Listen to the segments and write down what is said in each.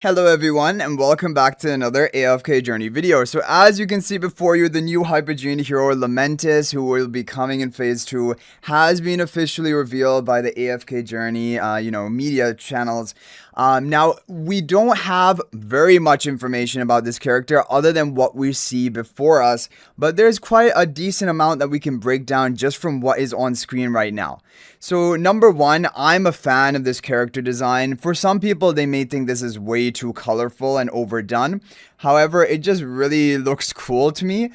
Hello everyone and welcome back to another AFK journey video. So as you can see before you, the new Hypogean hero Lamentis, who will be coming in phase 2, has been officially revealed by the AFK journey, media channels. Now, we don't have very much information about this character other than what we see before us, but there's quite a decent amount that we can break down just from what is on screen right now. So number one, I'm a fan of this character design. For some people, they may think this is way too colorful and overdone. However, it just really looks cool to me,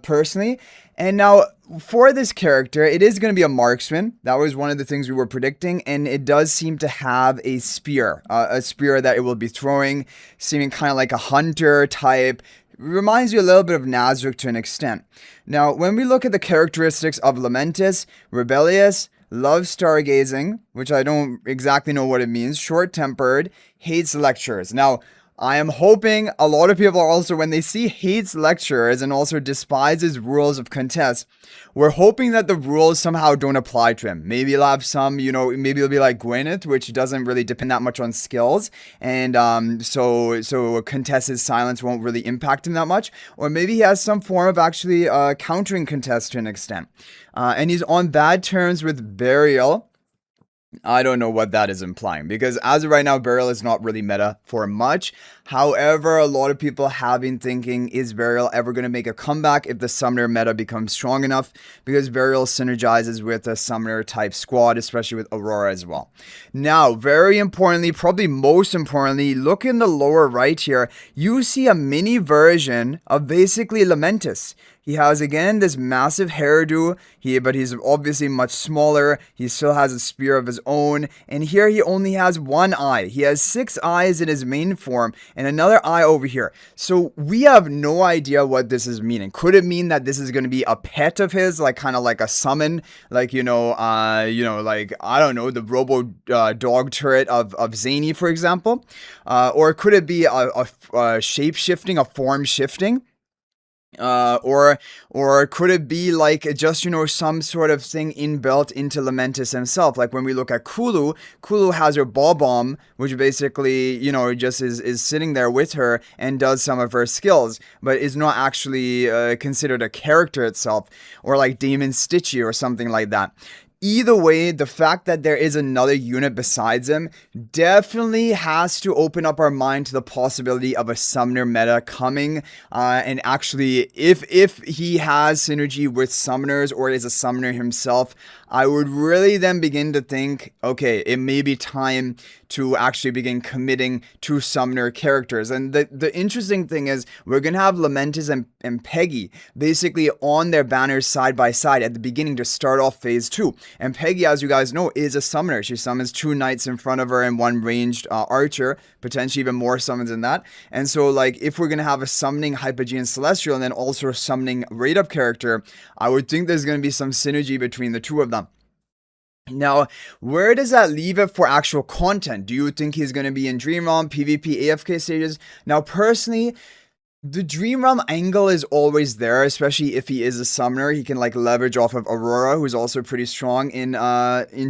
personally. And now, for this character, it is going to be a marksman. That was one of the things we were predicting, and it does seem to have a spear that it will be throwing, seeming kind of like a hunter type. Reminds you a little bit of Nazarick to an extent. Now, when we look at the characteristics of Lamentis, rebellious, loves stargazing, which I don't exactly know what it means, short-tempered, hates lectures. Now, I am hoping a lot of people also, when they see hates lectures and also despises rules of Contess, we're hoping that the rules somehow don't apply to him. Maybe he'll have some, maybe it'll be like Gwyneth, which doesn't really depend that much on skills. And so Contess's silence won't really impact him that much. Or maybe he has some form of actually countering Contess to an extent. And he's on bad terms with Berial. I don't know what that is implying, because as of right now, Berial is not really meta for much. However, a lot of people have been thinking, is Berial ever going to make a comeback if the summoner meta becomes strong enough? Because Berial synergizes with a summoner type squad, especially with Aurora as well. Now, very importantly, probably most importantly, look in the lower right here. You see a mini version of basically Lamentis. He has, again, this massive hairdo, but he's obviously much smaller. He still has a spear of his own. And here he only has one eye. He has 6 eyes in his main form and another eye over here. So we have no idea what this is meaning. Could it mean that this is going to be a pet of his, like kind of like a summon, like, like, I don't know, the robo dog turret of Zany, for example? Or could it be a shape shifting, a form shifting? Or could it be like just, some sort of thing inbuilt into Lamentis himself? Like when we look at Kulu has her ball bomb, which basically, just is sitting there with her and does some of her skills, but is not actually considered a character itself, or like Demon Stitchy or something like that. Either way, the fact that there is another unit besides him definitely has to open up our mind to the possibility of a summoner meta coming. And actually, if he has synergy with summoners or is a summoner himself, I would really then begin to think, okay, it may be time to actually begin committing to summoner characters. And the interesting thing is, we're going to have Lamentis and Peggy basically on their banners side by side at the beginning to start off phase 2. And Peggy, as you guys know, is a summoner. She summons 2 knights in front of her and 1 ranged archer, potentially even more summons than that. And so, like, if we're going to have a summoning Hypogean Celestial and then also a summoning raid-up character, I would think there's going to be some synergy between the two of them. Now, where does that leave it for actual content? Do you think he's going to be in Dream Realm, PvP, AFK stages? Now, personally, the Dream Realm angle is always there, especially if he is a summoner. He can like leverage off of Aurora, who's also pretty strong in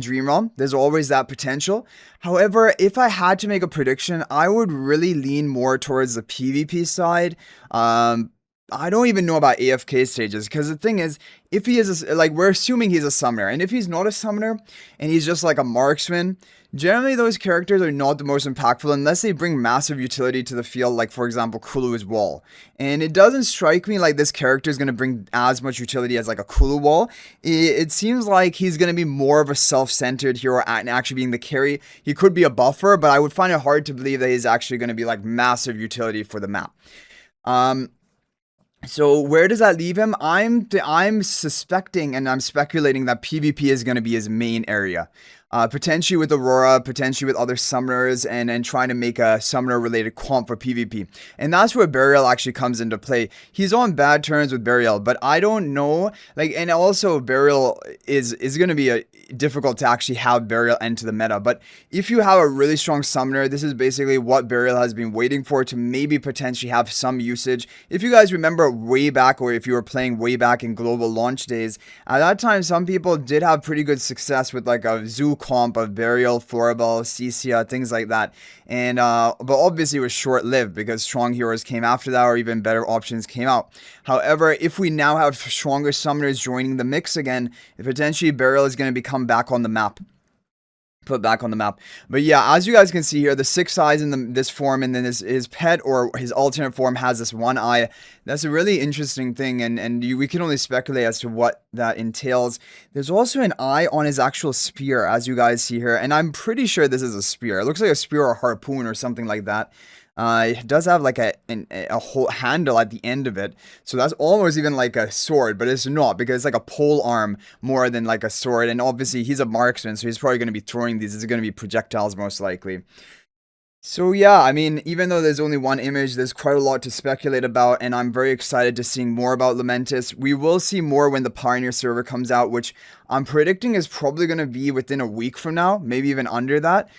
Dream Realm. There's always that potential. However, if I had to make a prediction, I would really lean more towards the PvP side. I don't even know about AFK stages, because the thing is, if he is, we're assuming he's a summoner, and if he's not a summoner, and he's just like a marksman, generally those characters are not the most impactful unless they bring massive utility to the field, like for example, Kulu's wall. And it doesn't strike me like this character is going to bring as much utility as like a Kulu wall. It seems like he's going to be more of a self-centered hero and actually being the carry. He could be a buffer, but I would find it hard to believe that he's actually going to be like massive utility for the map. So where does that leave him? I'm suspecting and I'm speculating that PvP is going to be his main area. Potentially with Aurora, potentially with other summoners, and trying to make a summoner-related comp for PvP. And that's where Berial actually comes into play. He's on bad terms with Berial, but I don't know, and also Berial is going to be difficult to actually have Berial enter the meta. But if you have a really strong summoner, this is basically what Berial has been waiting for, to maybe potentially have some usage. If you guys remember way back, or if you were playing way back in global launch days, at that time, some people did have pretty good success with like a Zoo comp of Berial, Floribel, Cecia, things like that. And but obviously it was short-lived because strong heroes came after that, or even better options came out. However, if we now have stronger summoners joining the mix again, potentially Berial is going to become back on the map. Put back on the map. But yeah, as you guys can see here, the 6 eyes in this form, and then his pet or his alternate form has this 1 eye. That's a really interesting thing, and we can only speculate as to what that entails. There's also an eye on his actual spear, as you guys see here, and I'm pretty sure this is a spear. It looks like a spear or a harpoon or something like that. It does have like a whole handle at the end of it, so that's almost even like a sword, but it's not, because it's like a pole arm more than like a sword. And obviously he's a marksman, so he's probably going to be throwing these. This is going to be projectiles most likely. So yeah, I mean, even though there's only one image, there's quite a lot to speculate about, and I'm very excited to seeing more about Lamentis. We will see more when the Pioneer server comes out, which I'm predicting is probably going to be within a week from now, maybe even under that,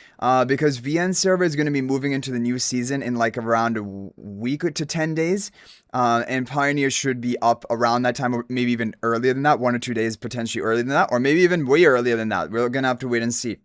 because VN server is going to be moving into the new season in like around a week to 10 days, and Pioneer should be up around that time, or maybe even earlier than that, 1 or 2 days potentially earlier than that, or maybe even way earlier than that. We're going to have to wait and see.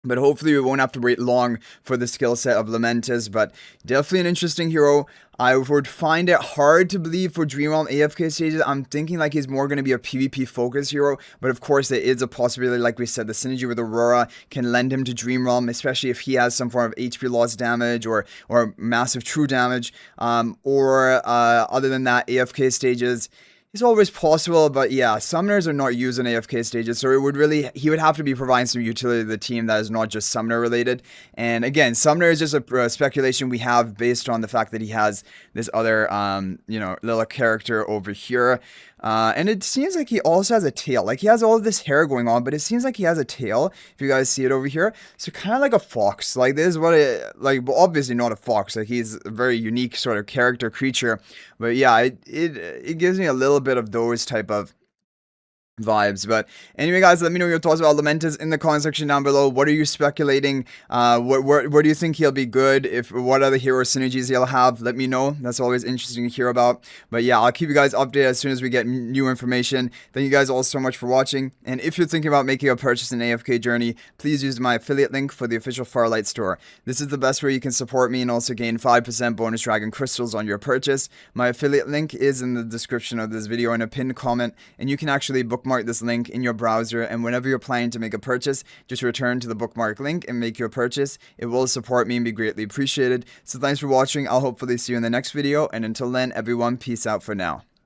But hopefully we won't have to wait long for the skill set of Lamentis, but definitely an interesting hero. I would find it hard to believe for Dream Realm AFK stages. I'm thinking like he's more going to be a PvP focused hero, but of course there is a possibility, like we said, the synergy with Aurora can lend him to Dream Realm, especially if he has some form of HP loss damage or massive true damage, other than that, AFK stages. It's always possible, but yeah, summoners are not used in AFK stages, so he would have to be providing some utility to the team that is not just summoner related. And again, summoner is just a speculation we have based on the fact that he has this other, little character over here. And it seems like he also has a tail. Like, he has all of this hair going on, but it seems like he has a tail, if you guys see it over here. So kind of like a fox. Like, this is what obviously not a fox. Like, he's a very unique sort of character creature. But yeah, it gives me a little bit of those type of vibes. But anyway, guys, let me know your thoughts about Lamentis in the comment section down below. What are you speculating? Where do you think he'll be good? What other hero synergies he'll have? Let me know. That's always interesting to hear about. But yeah, I'll keep you guys updated as soon as we get new information. Thank you guys all so much for watching. And if you're thinking about making a purchase in AFK Journey, please use my affiliate link for the official Farlight store. This is the best way you can support me and also gain 5% bonus dragon crystals on your purchase. My affiliate link is in the description of this video in a pinned comment, and you can actually bookmark this link in your browser, and whenever you're planning to make a purchase, just return to the bookmark link and make your purchase. It will support me and be greatly appreciated. So thanks for watching. I'll hopefully see you in the next video, and until then, everyone, peace out for now.